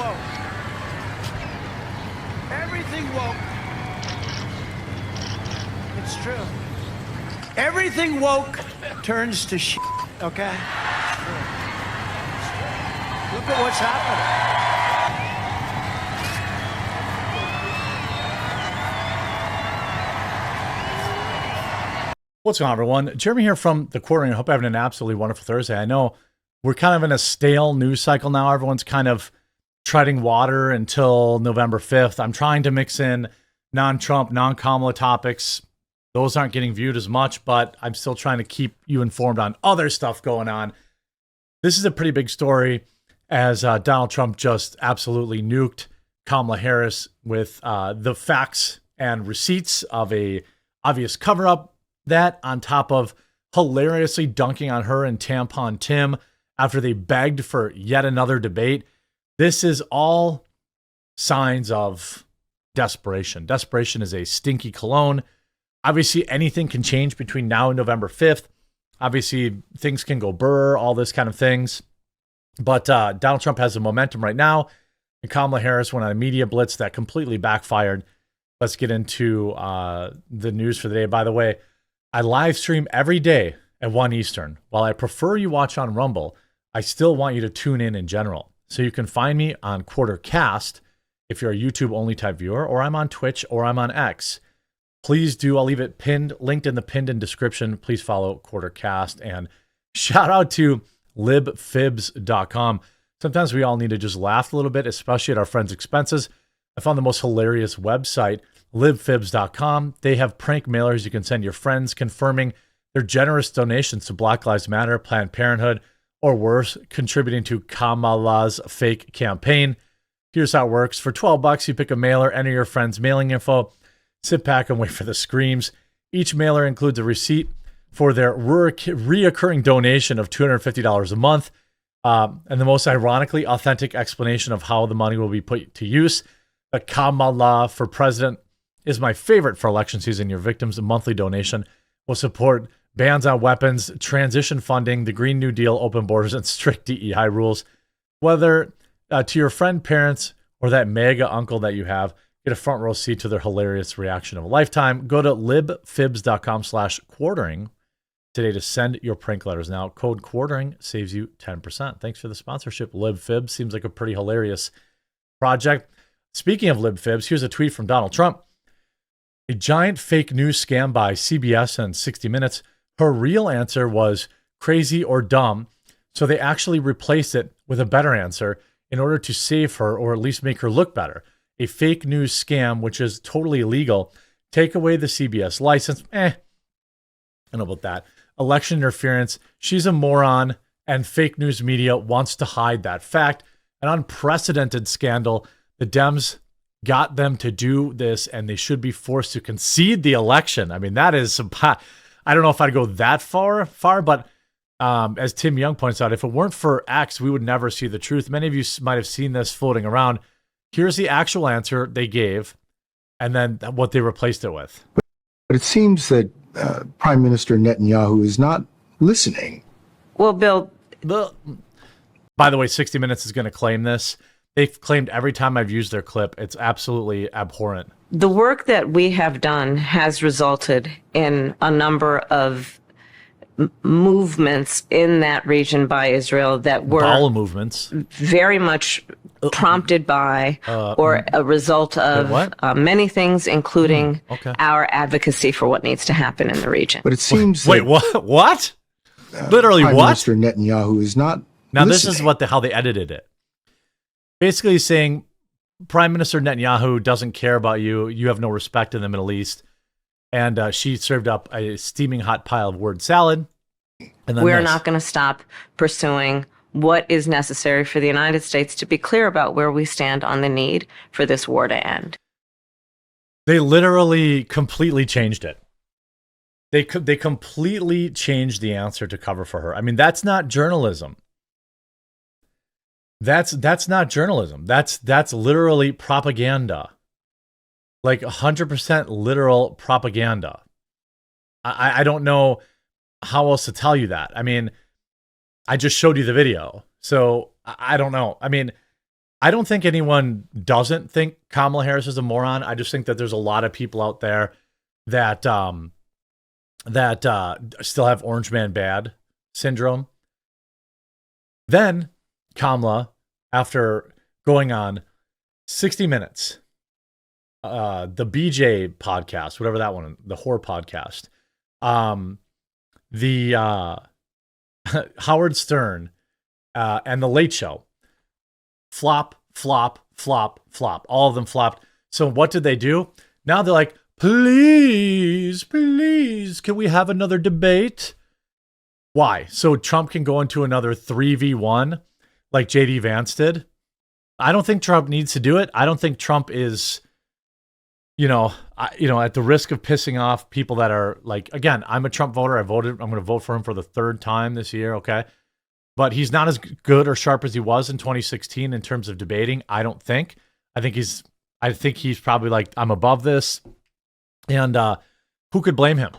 woke. Everything woke. It's true. Everything woke turns to shit, okay? Look at what's happening. What's going on, everyone? Jeremy here from The Quartering. I hope you're having an absolutely wonderful Thursday. I know we're kind of in a stale news cycle now. Everyone's kind of treading water until November 5th. I'm trying to mix in non-Trump, non-Kamala topics. Those aren't getting viewed as much, but I'm still trying to keep you informed on other stuff going on. This is a pretty big story as Donald Trump just absolutely nuked Kamala Harris with the facts and receipts of a obvious cover-up. That on top of hilariously dunking on her and Tampon Tim after they begged for yet another debate. This is all signs of desperation. Desperation is a stinky cologne. Obviously, anything can change between now and November 5th. Obviously, things can go burr, all this kind of things. But Donald Trump has the momentum right now. And Kamala Harris went on a media blitz that completely backfired. Let's get into the news for the day. By the way, I live stream every day at 1 Eastern. While I prefer you watch on Rumble, I still want you to tune in general. So you can find me on Quartercast if you're a YouTube-only type viewer, or I'm on Twitch, or I'm on X. Please do. I'll leave it linked in the pinned description. Please follow Quartercast. And shout out to libfibs.com. Sometimes we all need to just laugh a little bit, especially at our friends' expenses. I found the most hilarious website, libfibs.com. They have prank mailers you can send your friends confirming their generous donations to Black Lives Matter, Planned Parenthood, or worse, contributing to Kamala's fake campaign. Here's how it works. For $12, you pick a mailer, enter your friend's mailing info, sit back and wait for the screams. Each mailer includes a receipt for their reoccurring donation of $250 a month, and the most ironically authentic explanation of how the money will be put to use. The Kamala for president is my favorite for election season. Your victims' monthly donation will support bans on weapons, transition funding, the Green New Deal, open borders, and strict DEI rules. Whether to your friend, parents, or that mega uncle that you have, get a front row seat to their hilarious reaction of a lifetime. Go to libfibs.com/quartering today to send your prank letters. Now, code quartering saves you 10%. Thanks for the sponsorship. LibFibs seems like a pretty hilarious project. Speaking of LibFibs, here's a tweet from Donald Trump. A giant fake news scam by CBS and 60 Minutes. Her real answer was crazy or dumb, so they actually replaced it with a better answer in order to save her or at least make her look better. A fake news scam, which is totally illegal. Take away the CBS license. I don't know about that. Election interference. She's a moron, and fake news media wants to hide that fact. An unprecedented scandal. The Dems got them to do this, and they should be forced to concede the election. I mean, that is some. I don't know if I'd go that far, but as Tim Young points out, if it weren't for X, we would never see the truth. Many of you might have seen this floating around. Here's the actual answer they gave, and then what they replaced it with. But it seems that Prime Minister Netanyahu is not listening. Well, Bill. By the way, 60 Minutes is going to claim this. They've claimed every time I've used their clip, it's absolutely abhorrent. The work that we have done has resulted in a number of movements in that region by Israel that were bowel movements, very much prompted by or a result of many things, including our advocacy for what needs to happen in the region. But it seems wait, what? Literally, Prime what? Minister Netanyahu is not now. listening. This is how they edited it. Basically saying Prime Minister Netanyahu doesn't care about you. You have no respect in the Middle East. And she served up a steaming hot pile of word salad. And then we're not going to stop pursuing what is necessary for the United States to be clear about where we stand on the need for this war to end. They literally completely changed it. They completely changed the answer to cover for her. I mean, that's not journalism. That's not journalism. That's literally propaganda. Like 100% literal propaganda. I don't know how else to tell you that. I mean, I just showed you the video. So I don't know. I mean, I don't think anyone doesn't think Kamala Harris is a moron. I just think that there's a lot of people out there that still have orange man bad syndrome. Then Kamala, after going on 60 Minutes, the BJ podcast, whatever that one, the horror podcast, the Howard Stern, and the Late Show, flop, flop, flop, flop. All of them flopped. So what did they do? Now they're like, please, please, can we have another debate? Why? So Trump can go into another 3v1 like JD Vance did? I don't think Trump needs to do it. I don't think Trump is, at the risk of pissing off people that are like, again, I'm a Trump voter. I'm going to vote for him for the third time this year. Okay. But he's not as good or sharp as he was in 2016 in terms of debating. I don't think. I think he's probably like, I'm above this. And who could blame him?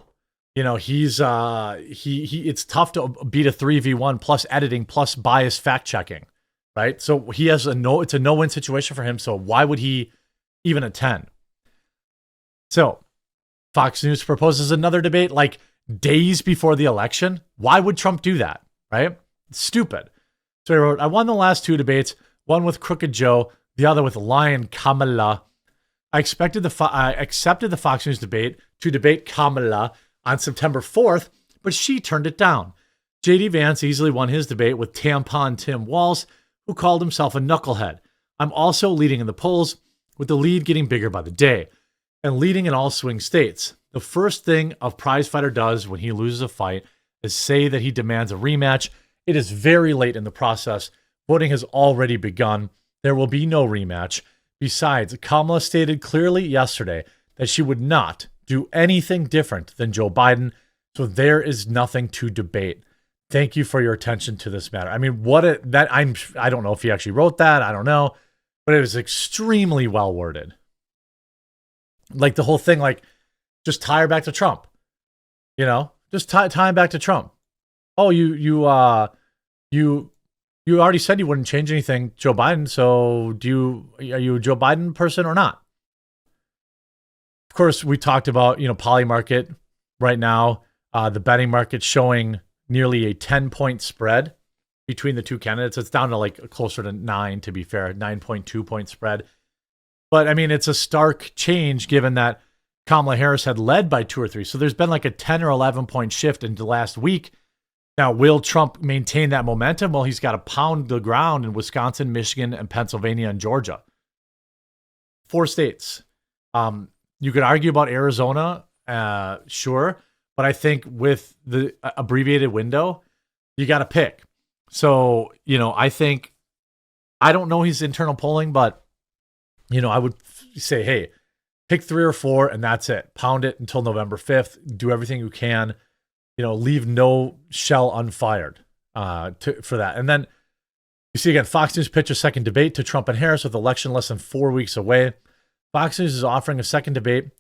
He's it's tough to beat a 3v1 plus editing plus bias fact checking, right? So he has it's a no-win situation for him. So why would he even attend? So Fox News proposes another debate like days before the election. Why would Trump do that, right? It's stupid. So he wrote, I won the last two debates, one with Crooked Joe, the other with Lion Kamala. I accepted the Fox News debate to debate Kamala on September 4th, but she turned it down. JD Vance easily won his debate with Tampon Tim Walz, who called himself a knucklehead. I'm also leading in the polls, with the lead getting bigger by the day, and leading in all swing states. The first thing a prizefighter does when he loses a fight is say that he demands a rematch. It is very late in the process. Voting has already begun. There will be no rematch. Besides, Kamala stated clearly yesterday that she would not do anything different than Joe Biden, so there is nothing to debate. Thank you for your attention to this matter. I mean, I don't know if he actually wrote that. I don't know, but it was extremely well worded. Like the whole thing, like just tie her back to Trump. Just tie him back to Trump. Oh, you already said you wouldn't change anything, Joe Biden. So are you a Joe Biden person or not? Of course, we talked about, poly market right now, the betting market showing nearly a 10-point spread between the two candidates. It's down to like closer to 9, to be fair, 9.2 point spread. But I mean, it's a stark change given that Kamala Harris had led by 2 or 3. So there's been like a 10 or 11 point shift into last week. Now, will Trump maintain that momentum? Well, he's got to pound the ground in Wisconsin, Michigan, and Pennsylvania and Georgia. 4 states. You could argue about Arizona, sure, but I think with the abbreviated window, you got to pick. So, I don't know his internal polling, but, I would say, hey, pick 3 or 4 and that's it. Pound it until November 5th. Do everything you can. Leave no shell unfired for that. And then you see again, Fox News pitched a second debate to Trump and Harris with election less than 4 weeks away. Fox News is offering a second debate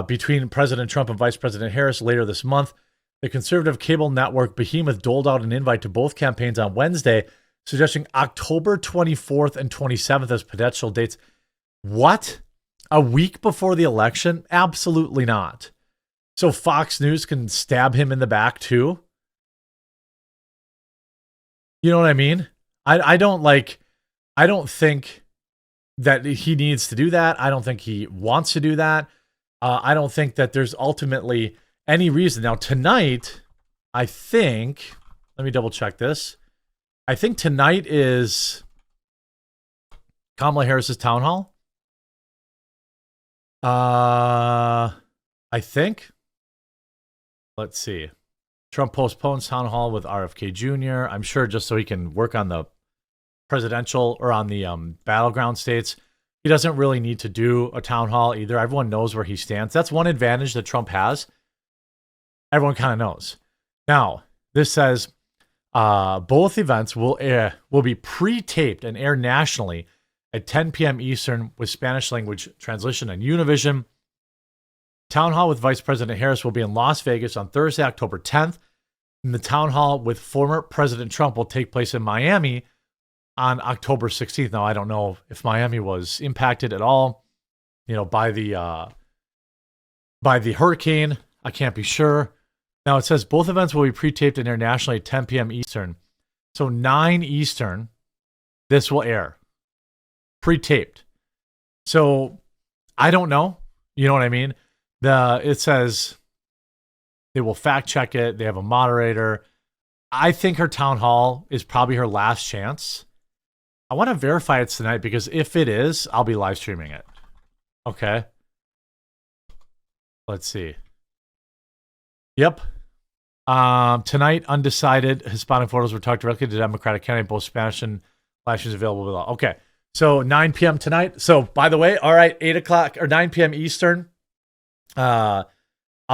between President Trump and Vice President Harris later this month. The conservative cable network Behemoth doled out an invite to both campaigns on Wednesday, suggesting October 24th and 27th as potential dates. What? A week before the election? Absolutely not. So Fox News can stab him in the back too? You know what I mean? I don't think that he needs to do that. I don't think he wants to do that. I don't think that there's ultimately any reason. Now, tonight, I think, let me double check this. I think tonight is Kamala Harris's town hall. I think. Let's see. Trump postpones town hall with RFK Jr. I'm sure just so he can work on the presidential or on the battleground states. He doesn't really need to do a town hall either. Everyone knows where he stands. That's one advantage that Trump has. Everyone kind of knows. Now, this says both events will be pre-taped and air nationally at 10 p.m. Eastern with Spanish language translation on Univision. Town hall with Vice President Harris will be in Las Vegas on Thursday, October 10th. And the town hall with former President Trump will take place in Miami on October 16th. Now, I don't know if Miami was impacted at all, by the hurricane. I can't be sure. Now, it says both events will be pre-taped and aired nationally at 10 p.m. Eastern. So 9 Eastern, this will air. Pre-taped. So I don't know. You know what I mean? It says they will fact check it. They have a moderator. I think her town hall is probably her last chance. I want to verify it's tonight because if it is, I'll be live streaming it. Okay. Let's see. Yep. Tonight, undecided Hispanic voters were talked directly to Democratic candidate, both Spanish and flashes available below. Okay. So 9 p.m. tonight. So by the way, all right, 8 o'clock or 9 p.m. Eastern, I'll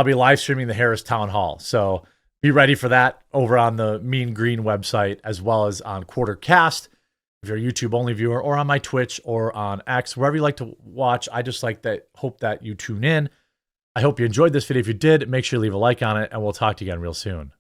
be live streaming the Harris Town Hall. So be ready for that over on the Mean Green website, as well as on Quartercast, if you're a YouTube only viewer, or on my Twitch or on X, wherever you like to watch. I just hope that you tune in. I hope you enjoyed this video. If you did, make sure you leave a like on it, and we'll talk to you again real soon.